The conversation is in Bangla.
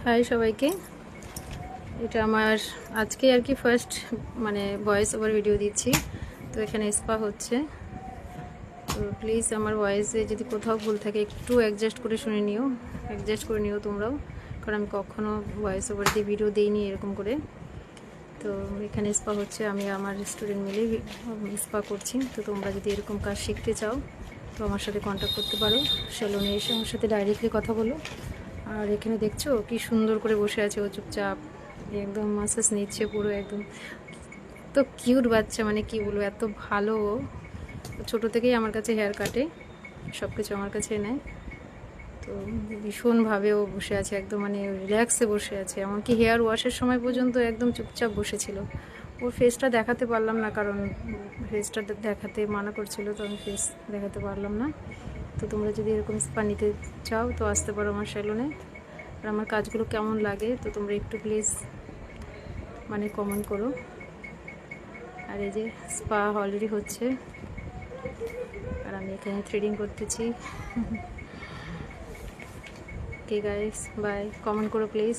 হাই সবাইকে। এটা আমার আজকে আর কি ফার্স্ট মানে ভয়েস ওভার ভিডিও দিচ্ছি। তো এখানে স্পা হচ্ছে, তো প্লিজ আমার ভয়েসে যদি কোথাও ভুল থাকে একটু অ্যাডজাস্ট করে নিও তোমরাও, কারণ আমি কখনো ভয়েস ওভার দিয়ে ভিডিও দিইনি এরকম করে। তো এখানে স্পা হচ্ছে, আমি আমার স্টুডেন্ট মিলে স্পা করছি। তো তোমরা যদি এরকম কাজ শিখতে চাও তো আমার সাথে কন্ট্যাক্ট করতে পারো, সেলুনে এসে আমার সাথে ডাইরেক্টলি কথা বলো। আর এখানে দেখছো কি সুন্দর করে বসে আছে ও, চুপচাপ একদম মাসাজ নিচ্ছে পুরো একদম। তো কিউট বাচ্চা, মানে কি বলবো, এত ভালো ও। ছোটো থেকেই আমার কাছে হেয়ার কাটে, সব কিছু আমার কাছে নেয়। তো ভীষণভাবে ও বসে আছে একদম, মানে রিল্যাক্সে বসে আছে। এমনকি হেয়ার ওয়াশের সময় পর্যন্ত একদম চুপচাপ বসেছিল। ওর ফেসটা দেখাতে পারলাম না, কারণ ফেসটা দেখাতে মানা করছিল, তো আমি ফেস দেখাতে পারলাম না। তো তোমরা যদি এরকম স্পা নিতে চাও তো আসতে পারো আমার সেলুনে। আর আমার কাজগুলো কেমন লাগে তো তোমরা একটু প্লিজ মানে কমেন্ট করো। আর এই যে স্পা অলরেডি হচ্ছে, আর আমি এখানে থ্রেডিং করতেছি। ওকে গাইস, বাই, কমেন্ট করো প্লিজ।